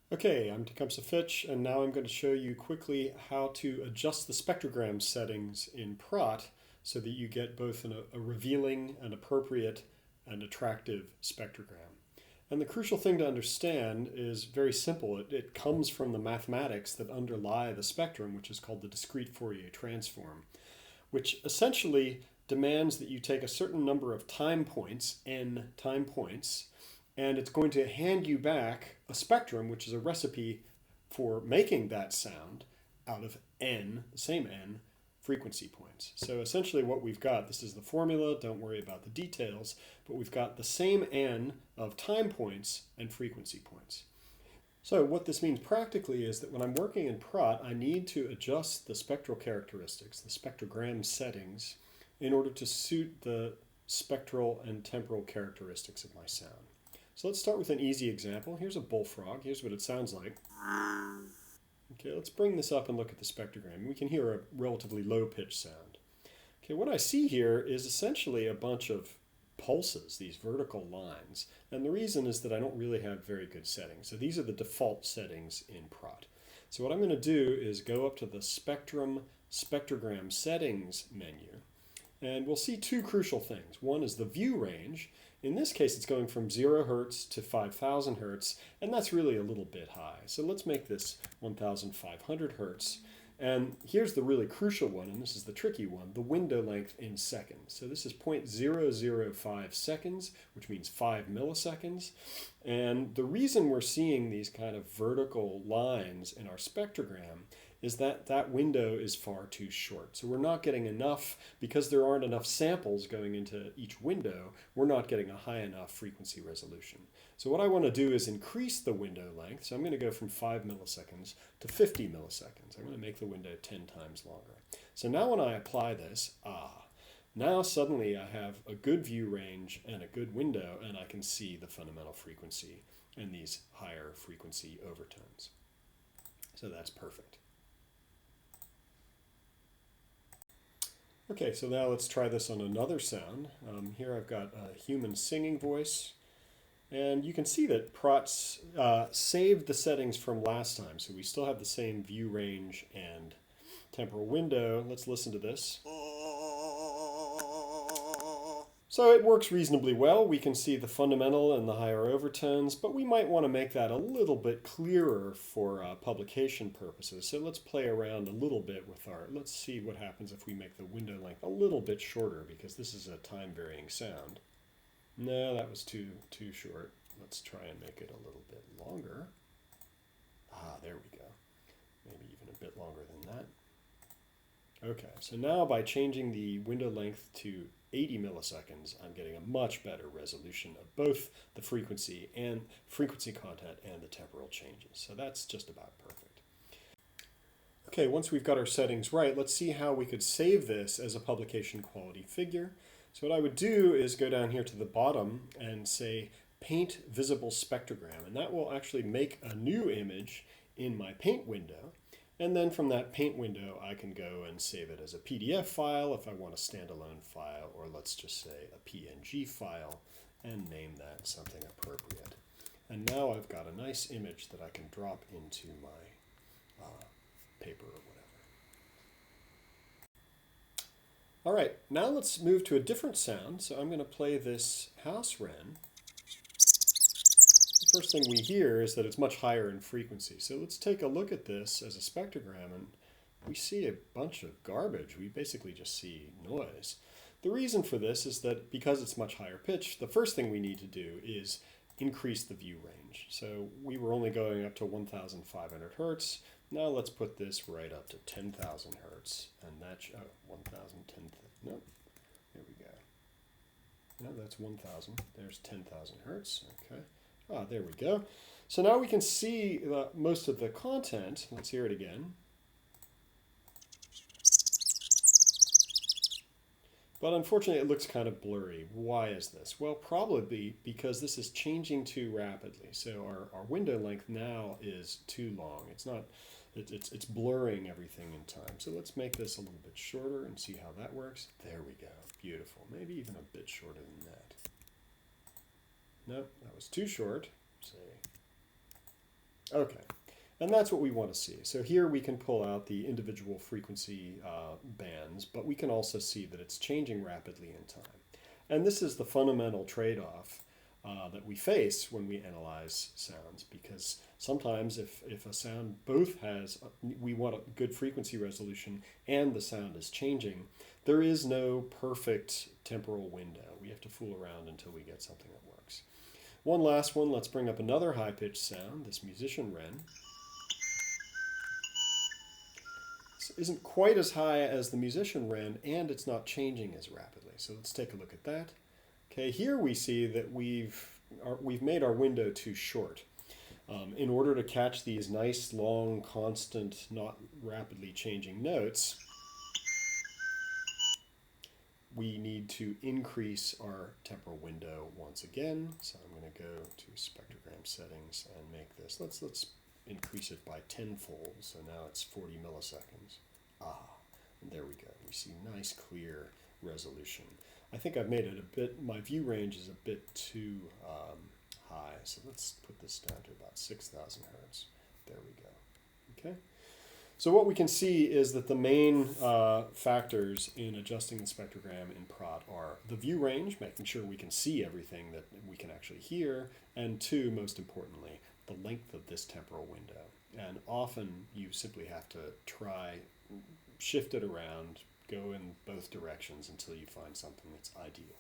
Okay, I'm Tecumseh Fitch, and now I'm going to show you quickly how to adjust the spectrogram settings in Praat so that you get both a revealing, an appropriate, and attractive spectrogram. And the crucial thing to understand is very simple. It comes from the mathematics that underlie the spectrum, which is called the discrete Fourier transform, which essentially demands that you take a certain number of time points, n time points, and it's going to hand you back a spectrum, which is a recipe for making that sound out of n, the same n, frequency points. So essentially what we've got, this is the formula, don't worry about the details, but we've got the same n of time points and frequency points. So what this means practically is that when I'm working in Praat, I need to adjust the spectral characteristics, the spectrogram settings, in order to suit the spectral and temporal characteristics of my sound. So let's start with an easy example. Here's a bullfrog. Here's what it sounds like. Okay, let's bring this up and look at the spectrogram. We can hear a relatively low-pitched sound. Okay, what I see here is essentially a bunch of pulses, these vertical lines. And the reason is that I don't really have very good settings. So these are the default settings in Praat. So what I'm going to do is go up to the spectrogram settings menu. And we'll see two crucial things. One is the view range. In this case, it's going from 0 hertz to 5,000 hertz, and that's really a little bit high. So let's make this 1,500 hertz. And here's the really crucial one, and this is the tricky one, the window length in seconds. So this is 0.005 seconds, which means 5 milliseconds. And the reason we're seeing these kind of vertical lines in our spectrogram is that that window is far too short. So we're not getting enough, because there aren't enough samples going into each window, we're not getting a high enough frequency resolution. So what I want to do is increase the window length. So I'm going to go from 5 milliseconds to 50 milliseconds. I'm going to make the window 10 times longer. So now when I apply this, now suddenly I have a good view range and a good window, and I can see the fundamental frequency and these higher frequency overtones. So that's perfect. Okay, so now let's try this on another sound. Here I've got a human singing voice. And you can see that Praat's saved the settings from last time. So we still have the same view range and temporal window. Let's listen to this. So it works reasonably well. We can see the fundamental and the higher overtones, but we might want to make that a little bit clearer for publication purposes. So let's play around a little bit with let's see what happens if we make the window length a little bit shorter, because this is a time varying sound. No, that was too short. Let's try and make it a little bit longer. There we go. Maybe even a bit longer than that. Okay, so now by changing the window length to 80 milliseconds, I'm getting a much better resolution of both the frequency content and the temporal changes. So that's just about perfect. Okay, once we've got our settings right, let's see how we could save this as a publication quality figure. So what I would do is go down here to the bottom and say paint visible spectrogram, and that will actually make a new image in my paint window. And then from that paint window, I can go and save it as a PDF file if I want a standalone file, or let's just say a PNG file, and name that something appropriate. And now I've got a nice image that I can drop into my paper or whatever. All right, now let's move to a different sound. So I'm going to play this house wren. The first thing we hear is that it's much higher in frequency. So let's take a look at this as a spectrogram, and we see a bunch of garbage. We basically just see noise. The reason for this is that because it's much higher pitch, the first thing we need to do is increase the view range. So we were only going up to 1,500 hertz. Now let's put this right up to 10,000 hertz, and that's 1,010. No, there we go. No, that's 1,000. There's 10,000 hertz. Okay. There we go. So now we can see most of the content. Let's hear it again. But unfortunately, it looks kind of blurry. Why is this? Well, probably because this is changing too rapidly. So our window length now is too long. It's blurring everything in time. So let's make this a little bit shorter and see how that works. There we go. Beautiful. Maybe even a bit shorter than that. Nope, that was too short. Say Okay, and that's what we want to see. So here we can pull out the individual frequency bands, but we can also see that it's changing rapidly in time. And this is the fundamental trade-off that we face when we analyze sounds, because sometimes if a sound both has, we want a good frequency resolution and the sound is changing, there is no perfect temporal window. We have to fool around until we get something that works. One last one, let's bring up another high-pitched sound, this musician wren. This isn't quite as high as the musician wren, and it's not changing as rapidly. So let's take a look at that. Okay, here we see that we've made our window too short. In order to catch these nice, long, constant, not rapidly changing notes, we need to increase our temporal window once again. So I'm going to go to spectrogram settings and make this, let's increase it by tenfold. So now it's 40 milliseconds. And there we go. We see nice, clear resolution. I think I've made it a bit, my view range is a bit too high. So let's put this down to about 6,000 hertz. There we go. Okay. So what we can see is that the main factors in adjusting the spectrogram in Praat are the view range, making sure we can see everything that we can actually hear, and two, most importantly, the length of this temporal window. And often you simply have to shift it around, go in both directions until you find something that's ideal.